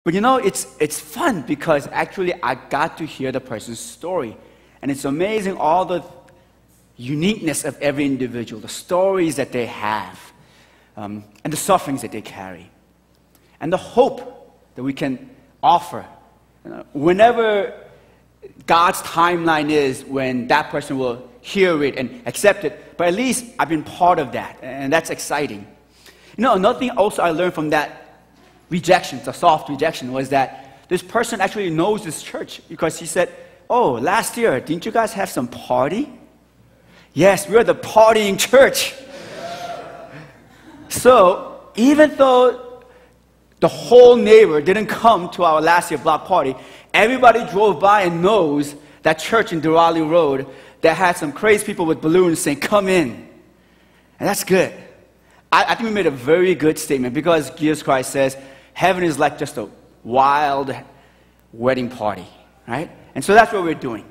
But you know, it's fun because actually I got to hear the person's story. And it's amazing all the uniqueness of every individual, the stories that they have, and the sufferings that they carry, and the hope that we can offer. Whenever God's timeline is when that person will hear it and accept it, but at least I've been part of that, and that's exciting. You know, another thing also I learned from that rejection, the soft rejection, was that this person actually knows this church because he said, "Oh, last year, didn't you guys have some party?" Yes, we're the partying church. So, even though the whole neighbor didn't come to our last year block party, everybody drove by and knows that church in Durali Road that had some crazy people with balloons saying, "Come in." And that's good. I think we made a very good statement because Jesus Christ says, heaven is like just a wild wedding party, right? And so that's what we're doing.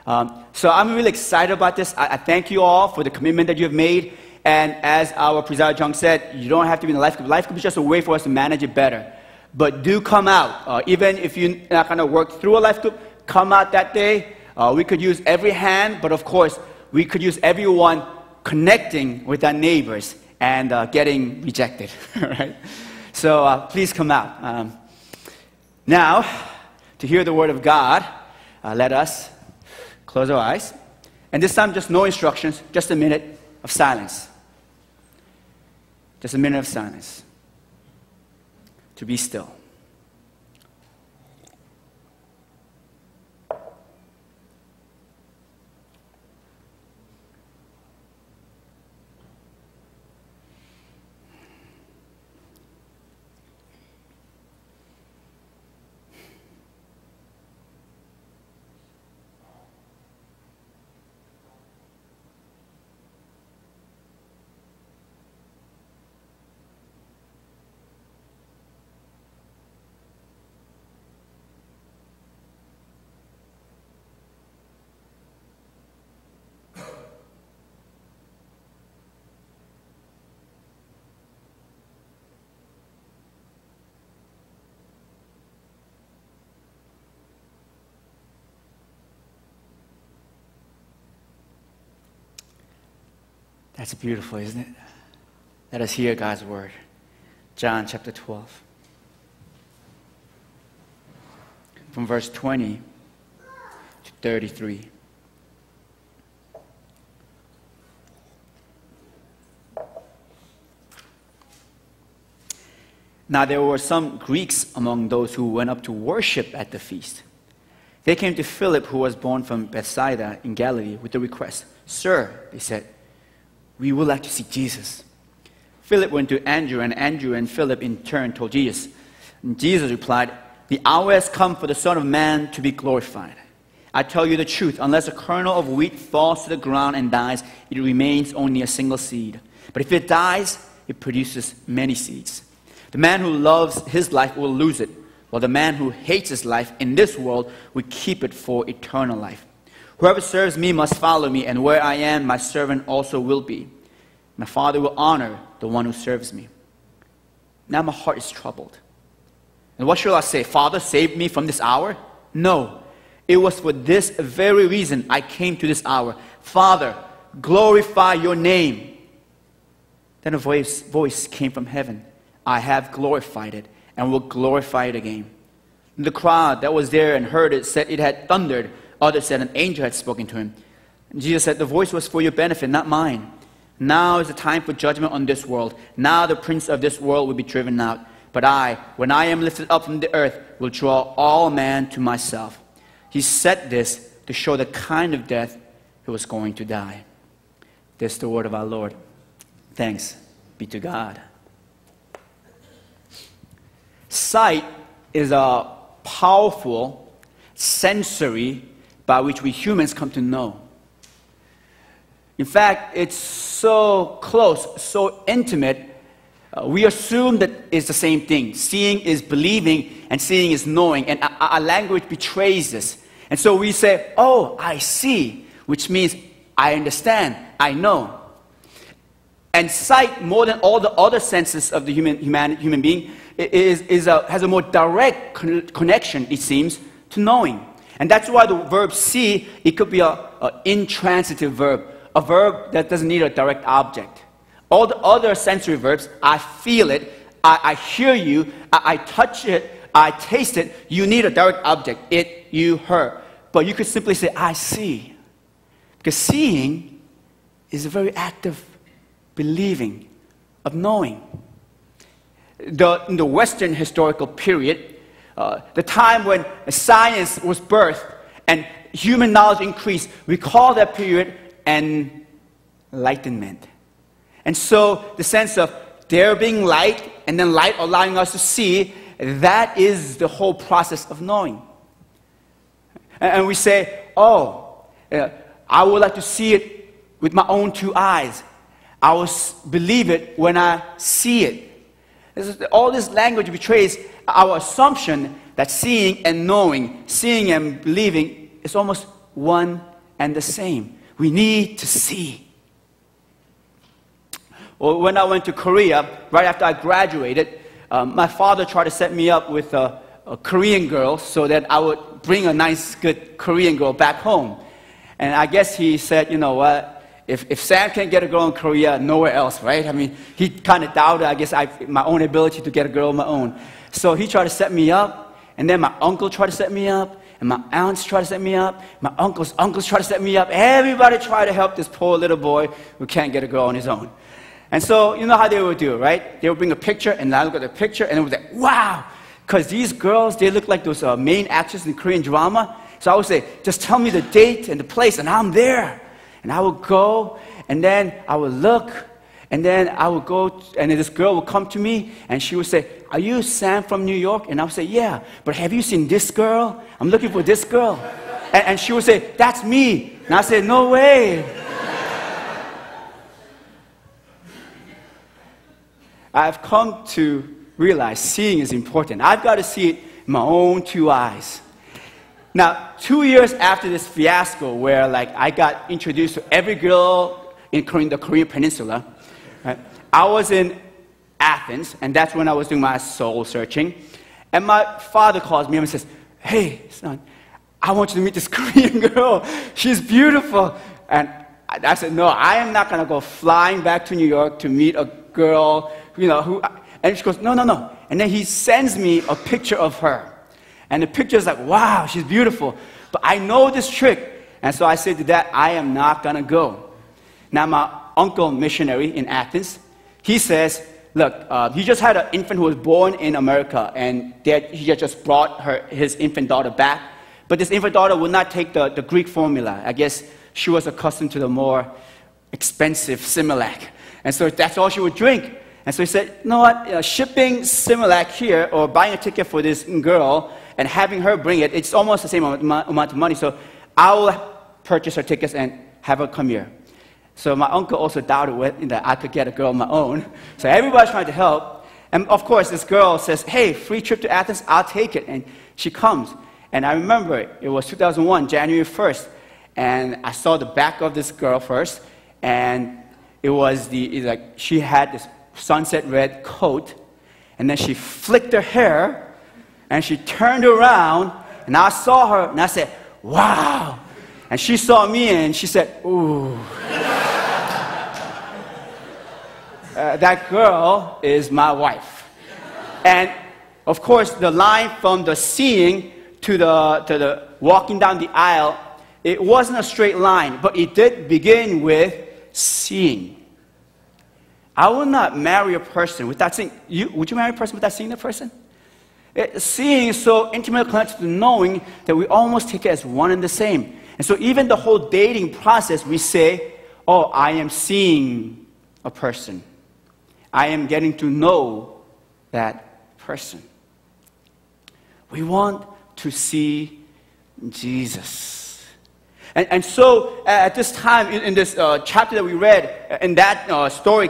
So I'm really excited about this. I thank you all for the commitment that you have made. And as our Presider Jung said, you don't have to be in the life group. Life group is just a way for us to manage it better. But do come out. Even if you're not going to work through a life group, come out that day. We could use every hand, but of course, we could use everyone connecting with our neighbors and getting rejected, right? So please come out. Now, to hear the word of God, let us close our eyes. And this time, just no instructions, just a minute of silence. Just a minute of silence. To be still. That's beautiful, isn't it? Let us hear God's word. John chapter 12. From verse 20 to 33. Now there were some Greeks among those who went up to worship at the feast. They came to Philip, who was born from Bethsaida in Galilee, with the request, "Sir," they said, "we would like to see Jesus." Philip went to Andrew, and Andrew and Philip in turn told Jesus. And Jesus replied, "The hour has come for the Son of Man to be glorified. I tell you the truth, unless a kernel of wheat falls to the ground and dies, it remains only a single seed. But if it dies, it produces many seeds. The man who loves his life will lose it, while the man who hates his life in this world will keep it for eternal life. Whoever serves me must follow me, and where I am, my servant also will be. My Father will honor the one who serves me. Now my heart is troubled. And what shall I say? Father, save me from this hour? No, it was for this very reason I came to this hour. Father, glorify your name." Then a voice came from heaven. "I have glorified it, and will glorify it again." And the crowd that was there and heard it said it had thundered. Others said an angel had spoken to him. And Jesus said, "The voice was for your benefit, not mine. Now is the time for judgment on this world. Now the prince of this world will be driven out. But I, when I am lifted up from the earth, will draw all men to myself." He said this to show the kind of death he was going to die. This is the word of our Lord. Thanks be to God. Sight is a powerful sensory by which we humans come to know. In fact, it's so close, so intimate, we assume that it's the same thing. Seeing is believing, and seeing is knowing, and our language betrays this. And so we say, "Oh, I see," which means I understand, I know. And sight, more than all the other senses of the human being, has a more direct connection, it seems, to knowing. And that's why the verb see, it could be an intransitive verb, a verb that doesn't need a direct object. All the other sensory verbs, I feel it, I hear you, I touch it, I taste it, you need a direct object, it, you, her. But you could simply say, I see. Because seeing is a very active believing, of knowing. In the Western historical period, the time when science was birthed and human knowledge increased, we call that period enlightenment. And so the sense of there being light and then light allowing us to see, that is the whole process of knowing. And we say, oh, I would like to see it with my own two eyes. I will believe it when I see it. All this language betrays our assumption that seeing and knowing, seeing and believing is almost one and the same. We need to see. Well, when I went to Korea, right after I graduated, my father tried to set me up with a Korean girl so that I would bring a nice, good Korean girl back home. And I guess he said, you know what, if Sam can't get a girl in Korea, nowhere else, right? I mean, he kind of doubted, I guess, my own ability to get a girl of my own. So he tried to set me up, and then my uncle tried to set me up, and my aunts tried to set me up, my uncles tried to set me up. Everybody tried to help this poor little boy who can't get a girl on his own. And so, you know how they would do, right? They would bring a picture, and I look at the picture, and it was like, wow! Because these girls, they look like those main actors in Korean drama. So I would say, just tell me the date and the place, and I'm there. And I would go, and then I would look, and then I would go, and then this girl would come to me, and she would say, are you Sam from New York? And I would say, yeah, but have you seen this girl? I'm looking for this girl. And she would say, that's me. And I said, no way. I've come to realize seeing is important. I've got to see it in my own two eyes. Now, 2 years after this fiasco where I got introduced to every girl in the Korean Peninsula, right, I was in Athens, and that's when I was doing my soul searching. And my father calls me and says, hey, son, I want you to meet this Korean girl. She's beautiful. And I said, no, I am not going to go flying back to New York to meet a girl, and she goes, no. And then he sends me a picture of her. And the picture is like, wow, she's beautiful. But I know this trick. And so I said to Dad, I am not going to go. Now, my uncle, missionary in Athens, he says, look, he just had an infant who was born in America, and he just brought his infant daughter back. But this infant daughter would not take the Greek formula. I guess she was accustomed to the more expensive Similac. And so that's all she would drink. And so he said, you know what, shipping Similac here, or buying a ticket for this girl, and having her bring it, it's almost the same amount of money. So I'll purchase her tickets and have her come here. So my uncle also doubted that I could get a girl of my own. So everybody's trying to help. And of course, this girl says, hey, free trip to Athens, I'll take it. And she comes. And I remember it was 2001, January 1st. And I saw the back of this girl first. And it was she had this sunset red coat. And then she flicked her hair. And she turned around, and I saw her, and I said, wow. And she saw me, and she said, ooh. That girl is my wife. And, of course, the line from the seeing to the walking down the aisle, it wasn't a straight line, but it did begin with seeing. I would not marry a person without seeing. Would you marry a person without seeing the person? Seeing is so intimately connected to knowing that we almost take it as one and the same. And so even the whole dating process, we say, oh, I am seeing a person. I am getting to know that person. We want to see Jesus. And so at this time, in this chapter that we read, in that story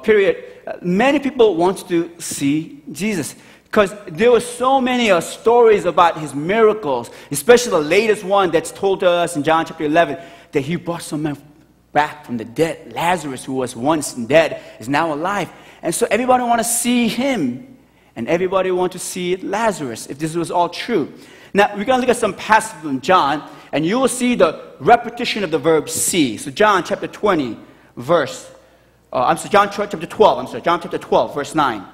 period, many people want to see Jesus. Because there were so many stories about his miracles, especially the latest one that's told to us in John chapter 11, that he brought someone back from the dead. Lazarus, who was once dead, is now alive. And so everybody wants to see him. and everybody wanted to see Lazarus, if this was all true. Now, we're going to look at some passages in John, and you will see the repetition of the verb see. So John chapter 20, John chapter 12, verse 9.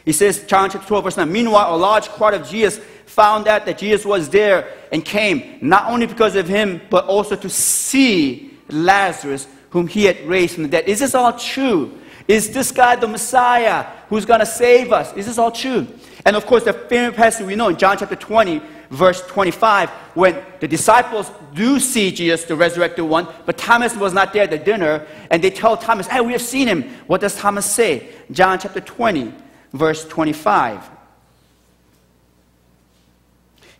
He says, John chapter 12, verse 9, meanwhile, a large crowd of Jesus found out that Jesus was there and came, not only because of him, but also to see Lazarus, whom he had raised from the dead. Is this all true? Is this guy the Messiah who's going to save us? Is this all true? And of course, the famous passage we know in John chapter 20, verse 25, when the disciples do see Jesus, the resurrected one, but Thomas was not there at the dinner, and they tell Thomas, hey, we have seen him. What does Thomas say? John chapter 20, verse 25.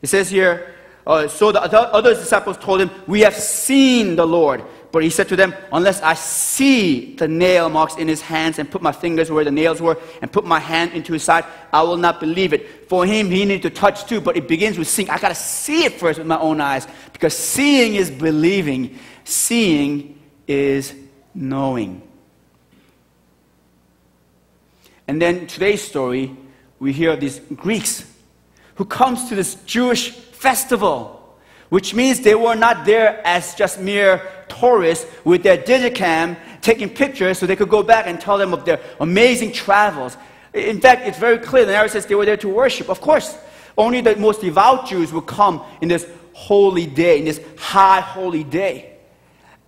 It says here, so the other disciples told him, we have seen the Lord. But he said to them, unless I see the nail marks in his hands and put my fingers where the nails were and put my hand into his side, I will not believe it. For him, he needed to touch too, but it begins with seeing. I got to see it first with my own eyes, because seeing is believing. Seeing is knowing. And then today's story, we hear of these Greeks who comes to this Jewish festival, which means they were not there as just mere tourists with their digicam taking pictures so they could go back and tell them of their amazing travels. In fact, it's very clear. The narrative says they were there to worship. Of course, only the most devout Jews would come in this holy day, in this high holy day.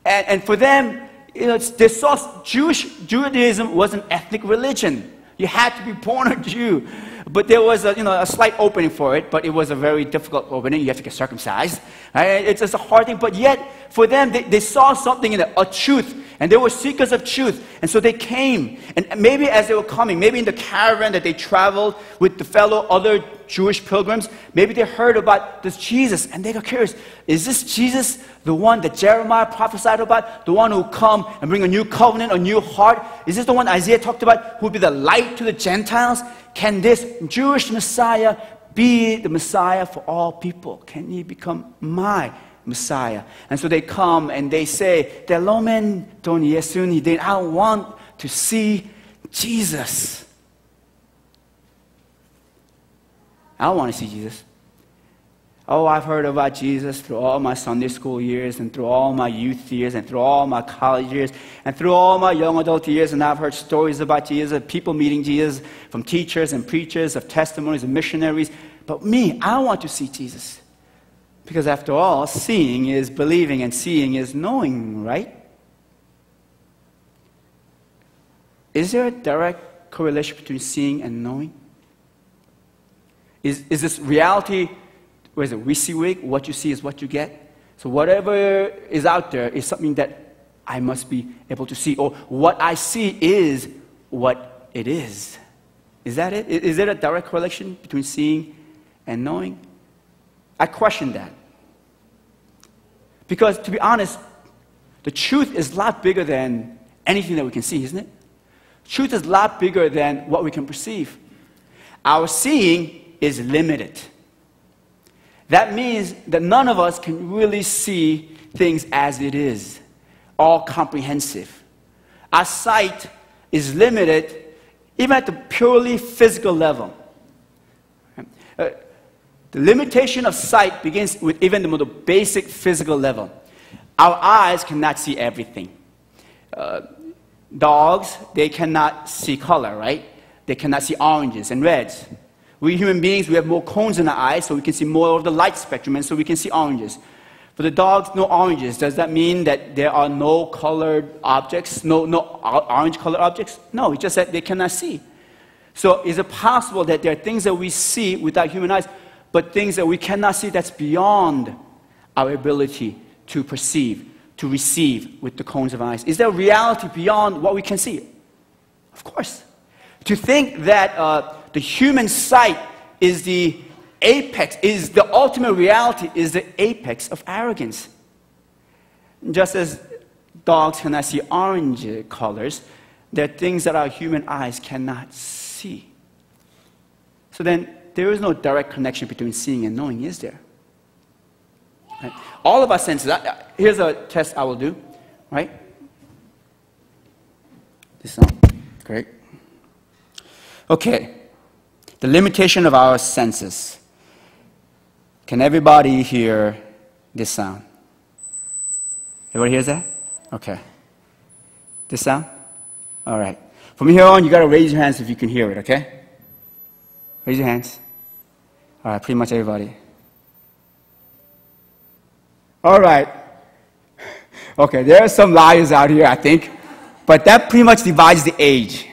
And for them, they saw Judaism was an ethnic religion. You had to be born a Jew. But there was a slight opening for it, but it was a very difficult opening. You have to get circumcised. Right? It's just a hard thing. But yet, for them, they saw something in it, a truth. And they were seekers of truth. And so they came. And maybe as they were coming, maybe in the caravan that they traveled with the fellow other Jewish pilgrims, maybe they heard about this Jesus. And they got curious. Is this Jesus the one that Jeremiah prophesied about? The one who will come and bring a new covenant, a new heart? Is this the one Isaiah talked about who will be the light to the Gentiles? Can this Jewish Messiah be the Messiah for all people? Can he become my Messiah? And so they come and they say, Delomen don Yesuni din. I want to see Jesus. I want to see Jesus. Oh, I've heard about Jesus through all my Sunday school years and through all my youth years and through all my college years and through all my young adult years, and I've heard stories about Jesus, of people meeting Jesus, from teachers and preachers, of testimonies and missionaries. But me, I want to see Jesus. Because after all, seeing is believing and seeing is knowing, right? Is there a direct correlation between seeing and knowing? Is this reality, what is it, WYSIWYG, what you see is what you get? So whatever is out there is something that I must be able to see. Or what I see is what it is. Is that it? Is there a direct correlation between seeing and knowing? I question that. Because to be honest, the truth is a lot bigger than anything that we can see, isn't it? Truth is a lot bigger than what we can perceive. Our seeing is limited. That means that none of us can really see things as it is, all comprehensive. Our sight is limited even at the purely physical level. The limitation of sight begins with even the most basic physical level. Our eyes cannot see everything. Dogs, they cannot see color, right? They cannot see oranges and reds. We human beings, we have more cones in our eyes, so we can see more of the light spectrum, and so we can see oranges. For the dogs, no oranges. Does that mean that there are no colored objects, no orange colored objects? No, it's just that they cannot see. So is it possible that there are things that we see with our human eyes, but things that we cannot see that's beyond our ability to perceive, to receive with the cones of our eyes? Is there reality beyond what we can see? Of course. To think that the human sight is the apex, is the ultimate reality, is the apex of arrogance. Just as dogs cannot see orange colors, there are things that our human eyes cannot see. So then, there is no direct connection between seeing and knowing, is there? Right? All of our senses, here's a test I will do, right? This one. Great. Okay. The limitation of our senses. Can everybody hear this sound? Everybody hears that? Okay. This sound? All right. From here on, you got to raise your hands if you can hear it, okay? Raise your hands. All right, pretty much everybody. All right. Okay, there are some liars out here, I think. But that pretty much divides the age.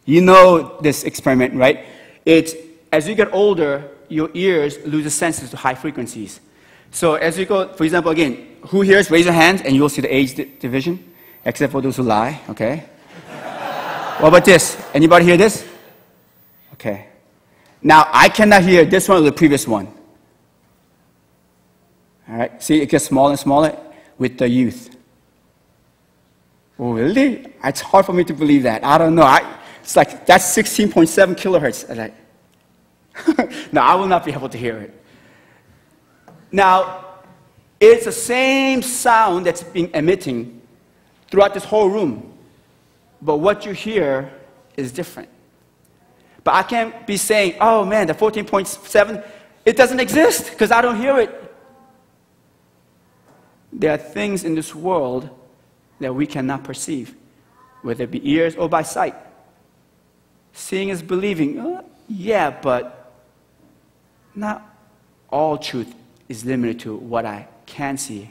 You know this experiment, right? It's as you get older, your ears lose the senses to high frequencies. So as you go, for example, again, who hears? Raise your hands, and you'll see the age division, except for those who lie, okay? What about this? Anybody hear this? Okay. Now, I cannot hear this one or the previous one. All right, see, it gets smaller and smaller with the youth. Oh, really? It's hard for me to believe that. I don't know. It's like, that's 16.7 kilohertz. No, I will not be able to hear it. Now, it's the same sound that's being emitting throughout this whole room. But what you hear is different. But I can't be saying, oh man, the 14.7, it doesn't exist because I don't hear it. There are things in this world that we cannot perceive, whether it be ears or by sight. Seeing is believing. Yeah, but not all truth is limited to what I can see.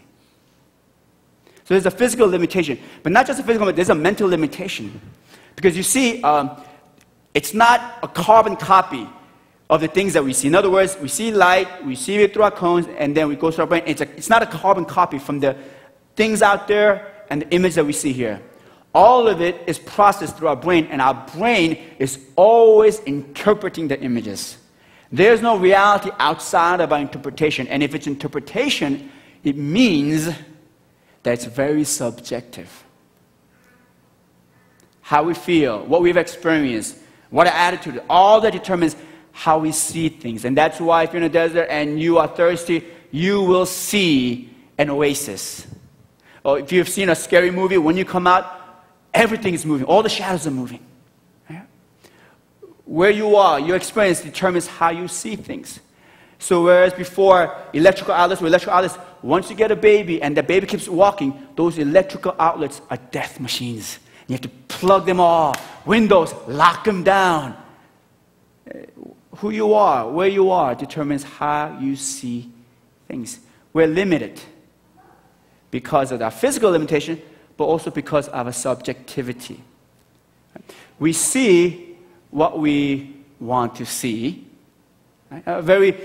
So there's a physical limitation, but not just a physical, but there's a mental limitation. Because you see, it's not a carbon copy of the things that we see. In other words, we see light, we see it through our cones, and then we go to our brain. It's not a carbon copy from the things out there and the image that we see here. All of it is processed through our brain, and our brain is always interpreting the images. There's no reality outside of our interpretation, and if it's interpretation, it means that it's very subjective. How we feel, what we've experienced, what our attitude, all that determines how we see things. And that's why if you're in a desert and you are thirsty, you will see an oasis. Or if you've seen a scary movie, when you come out, everything is moving. All the shadows are moving. Yeah? Where you are, your experience determines how you see things. So whereas before, electrical outlets, once you get a baby and the baby keeps walking, those electrical outlets are death machines. You have to plug them all. Windows, lock them down. Who you are, where you are, determines how you see things. We're limited because of our physical limitation, but also because of our subjectivity. We see what we want to see. Right? A very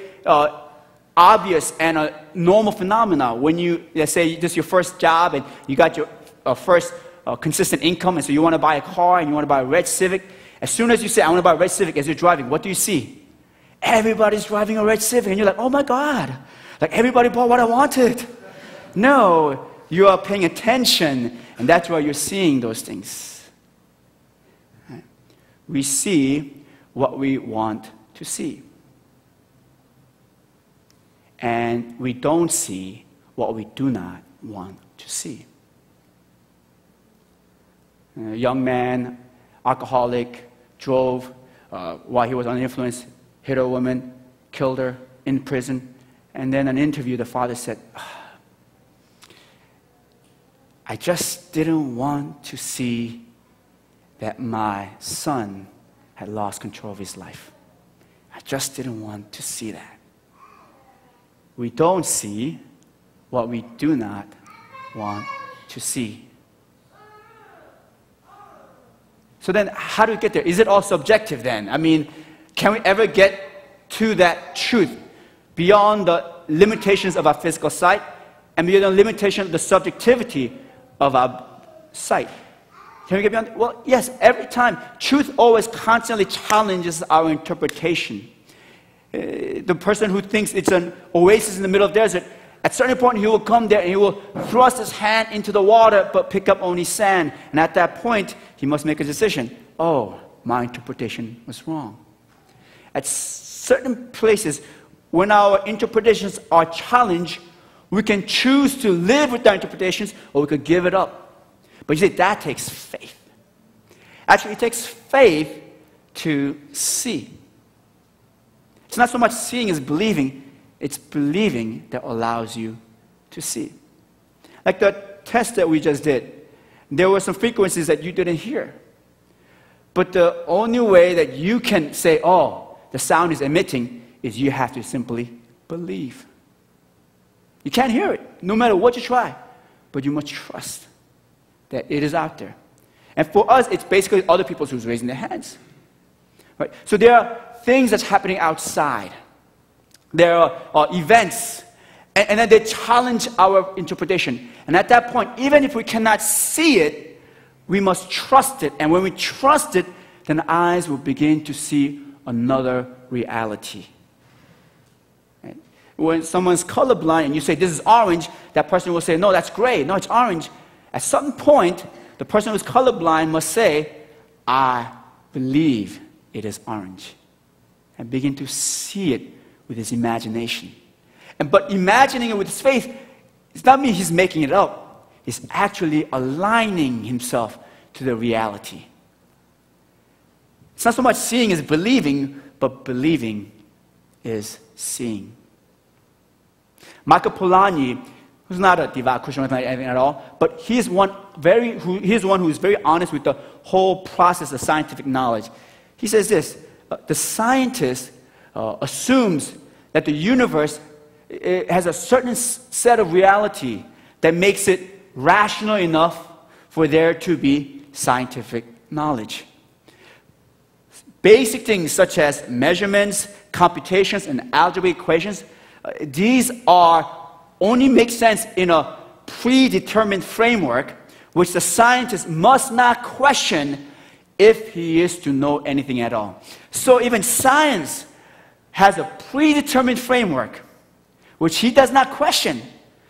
obvious and a normal phenomenon when you, let's say, this is your first job and you got your first consistent income, and so you want to buy a car and you want to buy a red Civic. As soon as you say, I want to buy a red Civic, as you're driving, what do you see? Everybody's driving a red Civic, and you're like, oh my God, like everybody bought what I wanted. No, you are paying attention, and that's why you're seeing those things. Right? We see what we want to see. And we don't see what we do not want to see. A young man, alcoholic, drove while he was under influence, hit a woman, killed her in prison. And then in an interview, the father said, I just didn't want to see that my son had lost control of his life. I just didn't want to see that. We don't see what we do not want to see. So then, how do we get there? Is it all subjective then? I mean, can we ever get to that truth beyond the limitations of our physical sight and beyond the limitation of the subjectivity of our sight? Can we get beyond? Well, yes, every time. Truth always constantly challenges our interpretation. The person who thinks it's an oasis in the middle of the desert, at a certain point he will come there and he will thrust his hand into the water but pick up only sand. And at that point, he must make a decision. Oh, my interpretation was wrong. At certain places, when our interpretations are challenged, we can choose to live with our interpretations or we could give it up. But you see, that takes faith. Actually, it takes faith to see. It's not so much seeing as believing, it's believing that allows you to see. Like the test that we just did, there were some frequencies that you didn't hear. But the only way that you can say, oh, the sound is emitting, is you have to simply believe. You can't hear it, no matter what you try. But you must trust that it is out there. And for us, it's basically other people who's raising their hands. Right? So there are things that's happening outside. There are events, and then they challenge our interpretation. And at that point, even if we cannot see it, we must trust it. And when we trust it, then the eyes will begin to see another reality. Right? When someone's colorblind and you say, this is orange, that person will say, no, that's gray. No, it's orange. At some point, the person who's colorblind must say, I believe it is orange. And begin to see it with his imagination. But imagining it with his faith, it's not mean he's making it up. He's actually aligning himself to the reality. It's not so much seeing as believing, but believing is seeing. Michael Polanyi, who's not a devout Christian or anything at all, but he's one who is very honest with the whole process of scientific knowledge. He says this, the scientist assumes that the universe has a certain set of reality that makes it rational enough for there to be scientific knowledge. Basic things such as measurements, computations, and algebraic equations, these only make sense in a predetermined framework which the scientist must not question if he is to know anything at all. So even science has a predetermined framework which he does not question,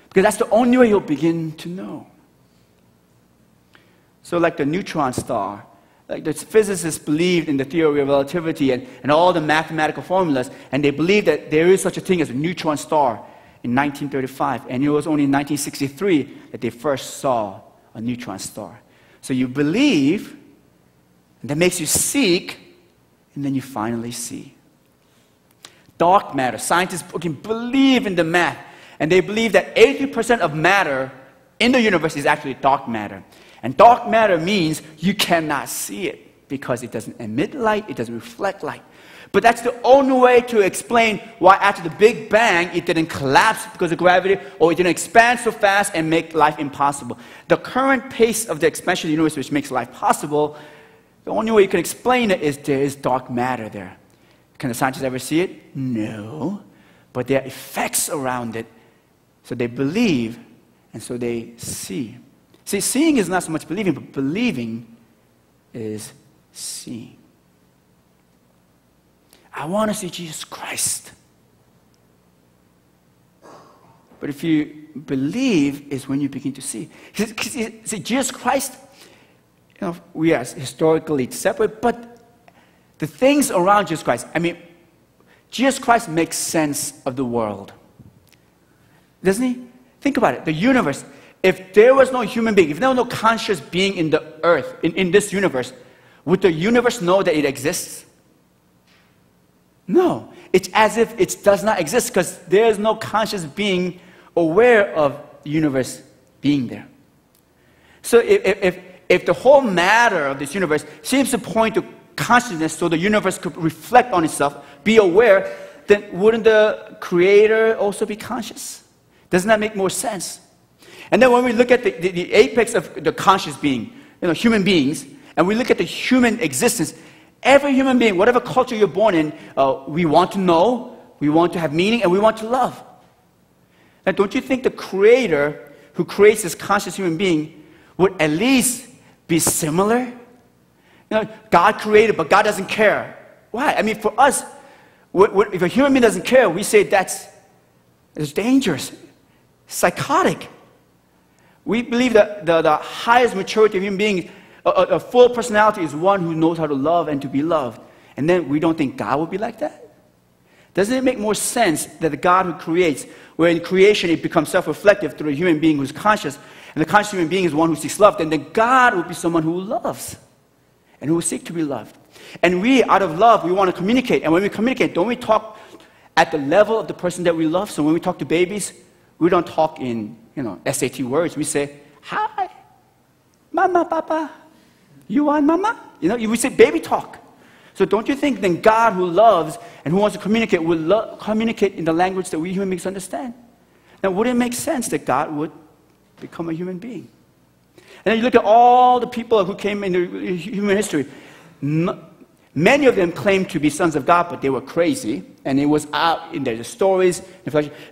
because that's the only way he'll begin to know. So like the neutron star, like the physicists believed in the theory of relativity and all the mathematical formulas, and they believed that there is such a thing as a neutron star in 1935, and it was only in 1963 that they first saw a neutron star. So you believe, and that makes you seek, and then you finally see. Dark matter. Scientists can believe in the math, and they believe that 80% of matter in the universe is actually dark matter. And dark matter means you cannot see it because it doesn't emit light, it doesn't reflect light. But that's the only way to explain why after the Big Bang it didn't collapse because of gravity, or it didn't expand so fast and make life impossible. The current pace of the expansion of the universe, which makes life possible, the only way you can explain it is there is dark matter there. Can the scientists ever see it? No. But there are effects around it. So they believe, and so they see. See, seeing is not so much believing, but believing is seeing. I want to see Jesus Christ. But if you believe, is when you begin to see. See, Jesus Christ, we are historically separate, but the things around Jesus Christ, Jesus Christ makes sense of the world. Doesn't he? Think about it. The universe, if there was no human being, if there was no conscious being in the earth, in this universe, would the universe know that it exists? No. It's as if it does not exist because there is no conscious being aware of the universe being there. So if the whole matter of this universe seems to point to consciousness so the universe could reflect on itself, be aware, then wouldn't the Creator also be conscious? Doesn't that make more sense? And then when we look at the apex of the conscious being, human beings, and we look at the human existence, every human being, whatever culture you're born in, we want to know, we want to have meaning, and we want to love. Now, don't you think the Creator who creates this conscious human being would at least be similar? God created, but God doesn't care. Why? For us, if a human being doesn't care, we say that's dangerous, psychotic. We believe that the highest maturity of human beings, a full personality, is one who knows how to love and to be loved. And then we don't think God would be like that? Doesn't it make more sense that the God who creates, where in creation it becomes self-reflective through a human being who's conscious, and the conscious human being is one who seeks love, then God would be someone who loves. and who seek to be loved. And we, out of love, we want to communicate. And when we communicate, don't we talk at the level of the person that we love? So when we talk to babies, we don't talk in, SAT words. We say, hi, mama, papa, you want mama? We say baby talk. So don't you think then God, who loves and who wants to communicate, will communicate in the language that we human beings understand? Now, wouldn't it make sense that God would become a human being? And then you look at all the people who came into human history. Many of them claimed to be sons of God, but they were crazy. And it was out in their stories.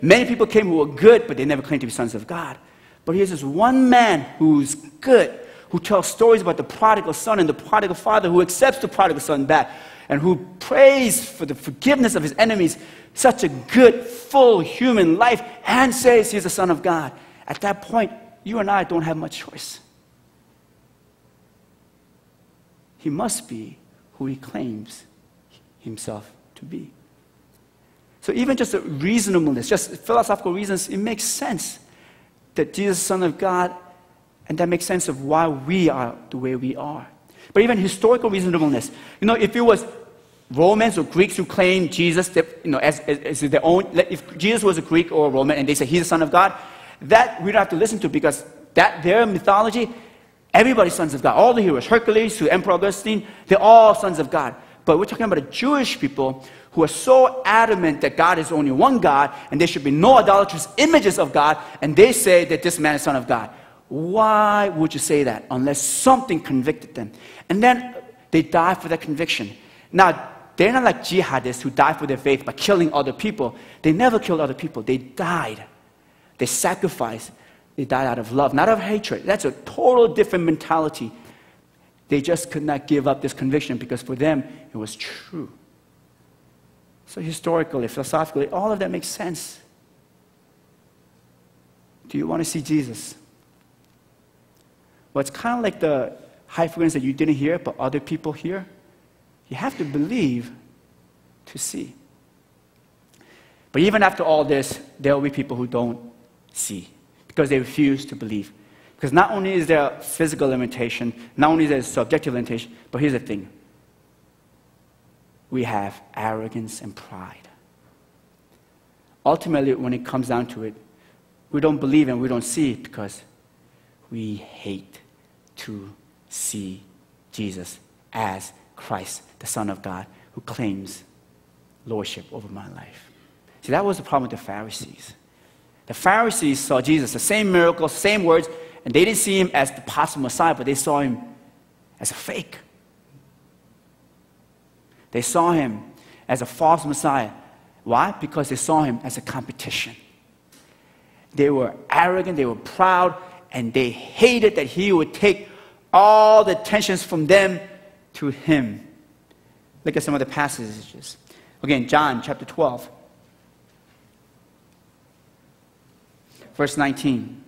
Many people came who were good, but they never claimed to be sons of God. But here's this one man who's good, who tells stories about the prodigal son and the prodigal father, who accepts the prodigal son back, and who prays for the forgiveness of his enemies. Such a good, full human life, and says he's the Son of God. At that point, you and I don't have much choice. He must be who he claims himself to be. So even just a reasonableness, just philosophical reasons, it makes sense that Jesus is the Son of God, and that makes sense of why we are the way we are. But even historical reasonableness, if it was Romans or Greeks who claimed Jesus, as their own, if Jesus was a Greek or a Roman and they say he's the Son of God, that we don't have to listen to, because their mythology, everybody's sons of God. All the heroes, Hercules to Emperor Augustine, they're all sons of God. But we're talking about the Jewish people who are so adamant that God is only one God and there should be no idolatrous images of God, and they say that this man is Son of God. Why would you say that unless something convicted them? And then they die for that conviction. Now, they're not like jihadists who die for their faith by killing other people. They never killed other people. They died. They sacrificed. They died out of love, not out of hatred. That's a total different mentality. They just could not give up this conviction because for them it was true. So historically, philosophically, all of that makes sense. Do you want to see Jesus? Well, it's kind of like the high frequency that you didn't hear but other people hear. You have to believe to see. But even after all this, there will be people who don't see because they refuse to believe. Because not only is there a physical limitation, not only is there a subjective limitation, but here's the thing. We have arrogance and pride. Ultimately, when it comes down to it, we don't believe and we don't see because we hate to see Jesus as Christ, the Son of God, who claims lordship over my life. See, that was the problem with the Pharisees. The Pharisees saw Jesus, the same miracles, same words, and they didn't see him as the possible Messiah, but they saw him as a fake. They saw him as a false Messiah. Why? Because they saw him as a competition. They were arrogant, they were proud, and they hated that he would take all the attentions from them to him. Look at some of the passages. Again, John chapter 12, verse 19.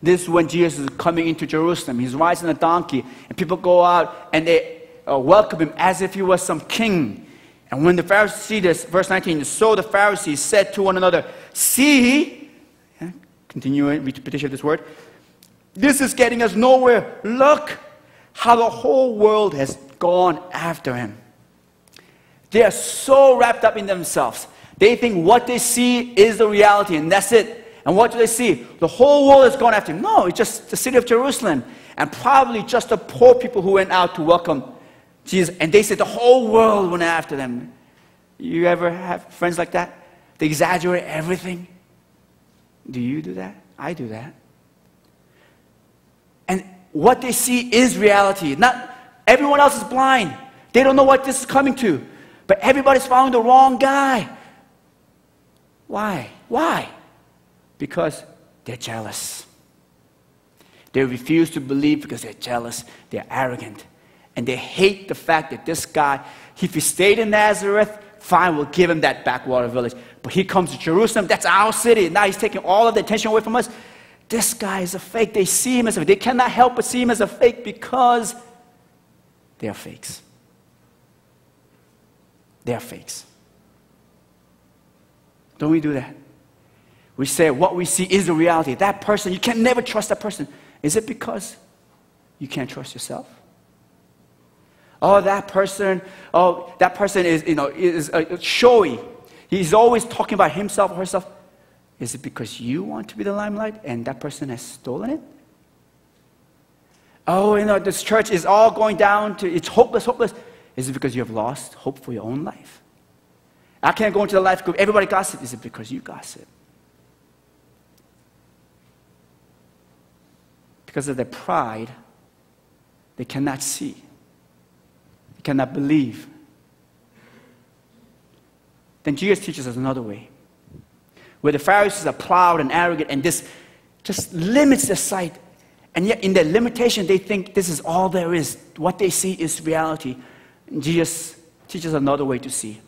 This is when Jesus is coming into Jerusalem. He's riding a donkey, and people go out and they welcome him as if he was some king. And when the Pharisees see this, verse 19, so the Pharisees said to one another, see, continuing repetition of this word, this is getting us nowhere. Look how the whole world has gone after him. They are so wrapped up in themselves. They think what they see is the reality, and that's it. And what do they see? The whole world has gone after him. No, it's just the city of Jerusalem, and probably just the poor people who went out to welcome Jesus. And they said the whole world went after them. You ever have friends like that? They exaggerate everything. Do you do that? I do that. And what they see is reality. Not everyone else is blind. They don't know what this is coming to. But everybody's following the wrong guy. Why? Why? Because they're jealous. They refuse to believe because they're jealous. They're arrogant. And they hate the fact that this guy, if he stayed in Nazareth, fine, we'll give him that backwater village. But he comes to Jerusalem, that's our city. Now he's taking all of the attention away from us. This guy is a fake. They see him as a fake. They cannot help but see him as a fake because they are fakes. They are fakes. Don't we do that? We say what we see is the reality. That person, you can never trust that person. Is it because you can't trust yourself? Oh, that person is, showy. He's always talking about himself or herself. Is it because you want to be the limelight and that person has stolen it? Oh, this church is all going down to, it's hopeless. Is it because you have lost hope for your own life? I can't go into the life group, everybody gossip. Is it because you gossip? Because of their pride, they cannot see. They cannot believe. Then Jesus teaches us another way, where the Pharisees are proud and arrogant and this just limits their sight. And yet in their limitation, they think this is all there is. What they see is reality. And Jesus teaches another way to see.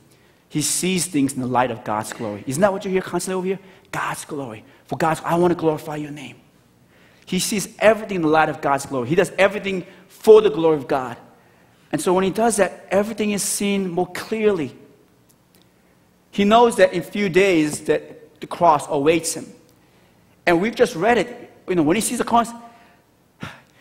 He sees things in the light of God's glory. Isn't that what you hear constantly over here? God's glory. For God's, I want to glorify your name. He sees everything in the light of God's glory. He does everything for the glory of God. And so when he does that, everything is seen more clearly. He knows that in a few days that the cross awaits him. And we've just read it. When he sees the cross,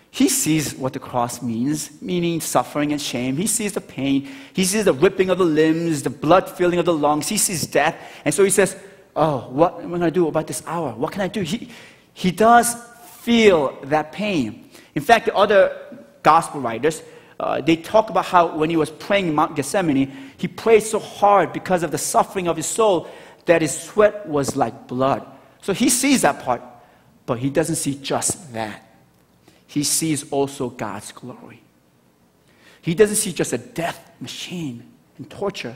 he sees what the cross means, meaning suffering and shame. He sees the pain. He sees the ripping of the limbs, the blood filling of the lungs. He sees death. And so he says, oh, what am I going to do about this hour? What can I do? He does feel that pain. In fact, the other gospel writers, they talk about how when he was praying in Mount Gethsemane, he prayed so hard because of the suffering of his soul that his sweat was like blood. So he sees that part, but he doesn't see just that. He sees also God's glory. He doesn't see just a death machine and torture.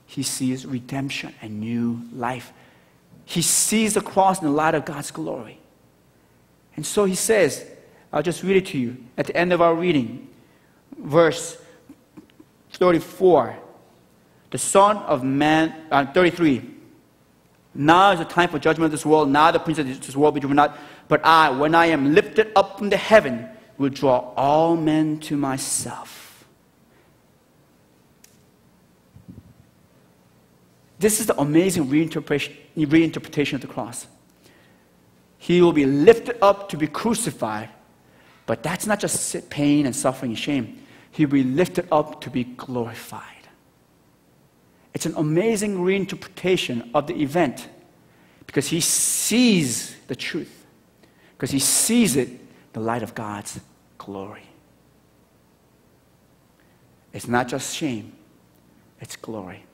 He sees redemption and new life. He sees the cross in the light of God's glory. And so he says, I'll just read it to you at the end of our reading. Verse 34. The Son of Man, 33. Now is the time for judgment of this world. Now the prince of this world be driven out. But I, when I am lifted up from the heaven, will draw all men to myself. This is the amazing reinterpretation of the cross. He will be lifted up to be crucified. But that's not just pain and suffering and shame. He will be lifted up to be glorified. It's an amazing reinterpretation of the event because he sees the truth, because he sees it in the light of God's glory. It's not just shame, it's glory.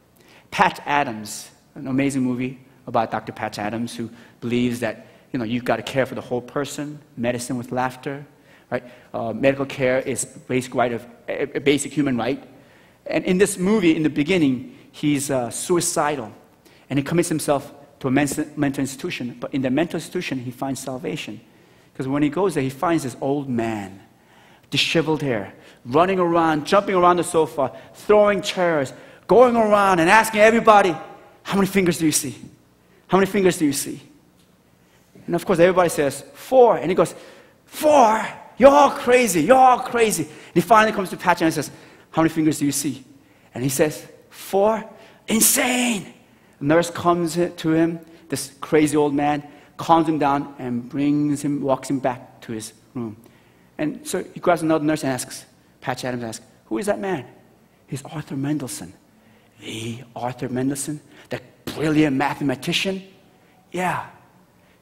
Patch Adams, an amazing movie about Dr. Patch Adams, who believes that you've got to care for the whole person, medicine with laughter, right? Medical care is a basic human right. And in this movie, in the beginning, he's suicidal, and he commits himself to a mental institution. But in the mental institution, he finds salvation. Because when he goes there, he finds this old man, disheveled hair, running around, jumping around the sofa, throwing chairs, going around and asking everybody, how many fingers do you see? How many fingers do you see? And of course, everybody says, 4. And he goes, 4? You're all crazy. You're all crazy. And he finally comes to Patch and says, how many fingers do you see? And he says, 4? Insane! A nurse comes to him, this crazy old man, calms him down and walks him back to his room. And so he grabs another nurse and asks, Patch Adams asks, who is that man? He's Arthur Mendelsohn. The Arthur Mendelsohn, the brilliant mathematician? Yeah.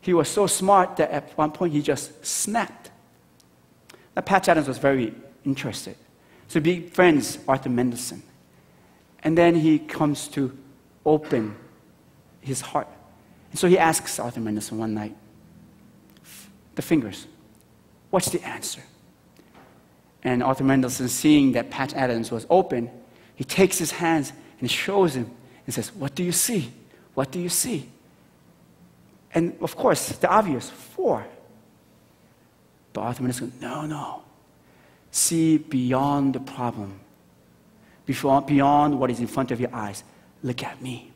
He was so smart that at one point he just snapped. Now Patch Adams was very interested. So he befriends Arthur Mendelsohn. And then he comes to open his heart. And so he asks Arthur Mendelsohn one night, the fingers, what's the answer? And Arthur Mendelsohn, seeing that Patch Adams was open, he takes his hands and shows him and says, what do you see? What do you see? And of course, the obvious, 4. But Arthur Mendelsohn, no. See beyond the problem. Beyond what is in front of your eyes. Look at me.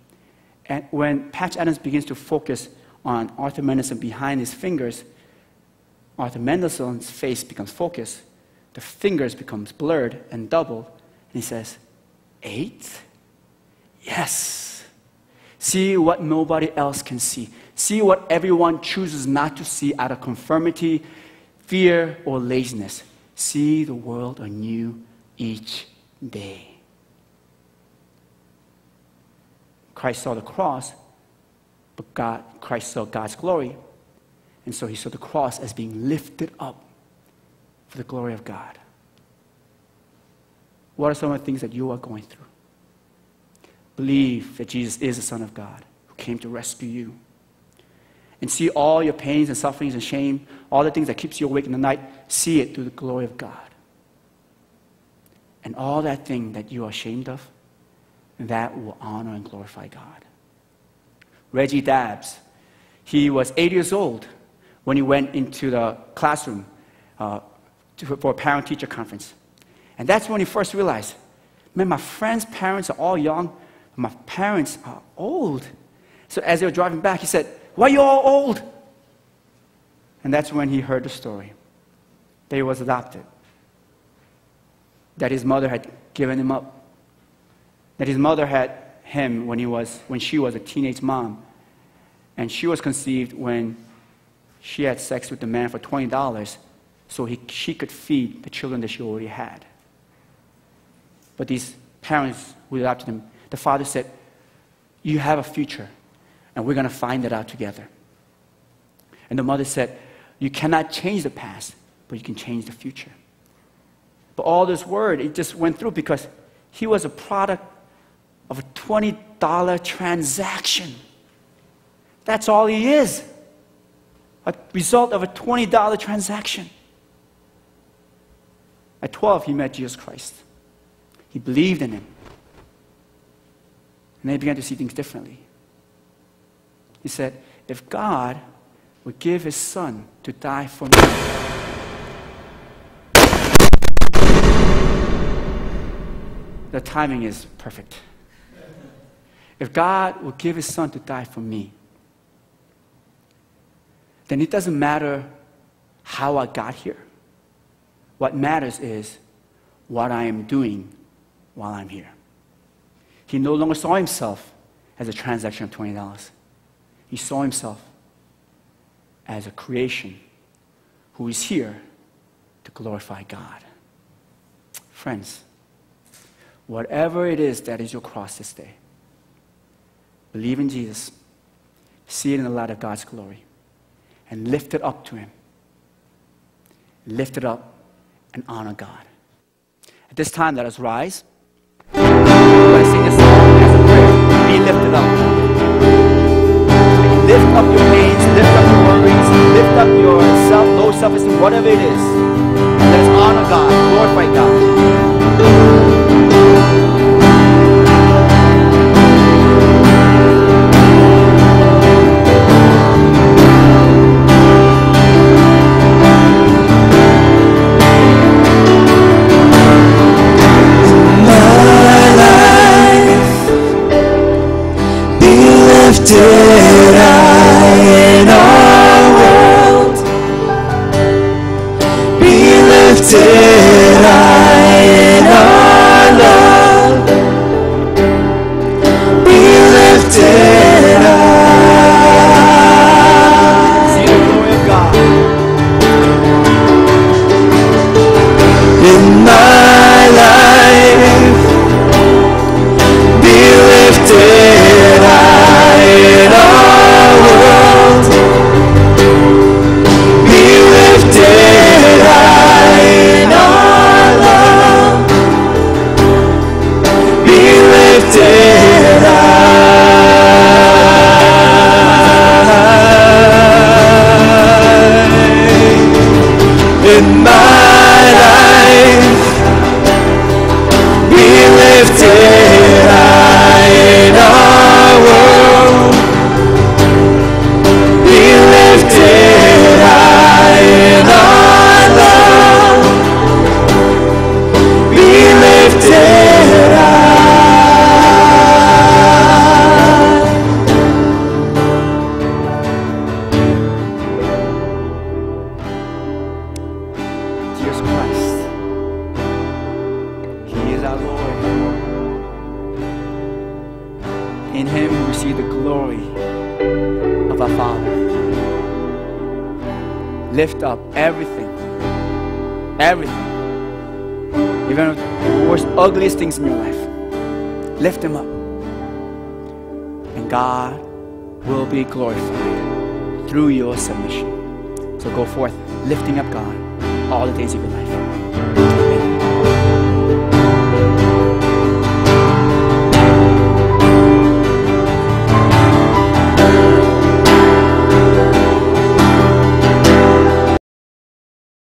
And when Patch Adams begins to focus on Arthur Mendelsohn behind his fingers, Arthur Mendelsohn's face becomes focused. The fingers becomes blurred and doubled. And he says, 8? Yes. See what nobody else can see. See what everyone chooses not to see out of conformity, fear, or laziness. See the world anew each day. Christ saw the cross, but Christ saw God's glory, and so he saw the cross as being lifted up for the glory of God. What are some of the things that you are going through? Believe that Jesus is the Son of God who came to rescue you. And see all your pains and sufferings and shame, all the things that keeps you awake in the night, see it through the glory of God. And all that thing that you are ashamed of, that will honor and glorify God. Reggie Dabbs, he was 8 years old when he went into the classroom for a parent-teacher conference. And that's when he first realized, man, my friends' parents are all young, my parents are old. So as they were driving back, he said, why are you all old? And that's when he heard the story, that he was adopted, that his mother had given him up, that his mother had him when she was a teenage mom, and she was conceived when she had sex with the man for $20 so she could feed the children that she already had. But these parents who adopted him, the father said, you have a future, and we're going to find it out together. And the mother said, you cannot change the past, but you can change the future. But all this word, it just went through because he was a product of a $20 transaction. That's all he is. A result of a $20 transaction. At 12, he met Jesus Christ. He believed in him. And then he began to see things differently. He said, if God would give his son to die for me, the timing is perfect. If God would give his son to die for me, then it doesn't matter how I got here. What matters is what I am doing while I'm here. He no longer saw himself as a transaction of $20. He saw himself as a creation who is here to glorify God. Friends, whatever it is that is your cross this day, believe in Jesus, see it in the light of God's glory, and lift it up to him. Lift it up and honor God. At this time, let us rise. We're going to sing this song as a prayer. Be lifted up. Lift up your pains, lift up your worries, lift up your low self-esteem, whatever it is. Let us honor God, glorify God. Lifted high in our world, be lifted high in our love, be lifted high. See the glory of God. In my life, be lifted high in our world, be lifted high in our love, be lifted high. In my life, be lifted high in our world, be lifted high in our love, be lifted high. Jesus Christ. He is our Lord. In him we receive the glory of our Father. Lift up everything even the worst, ugliest things in your life, lift them up. And God will be glorified through your submission. So go forth, lifting up God all the days of your life.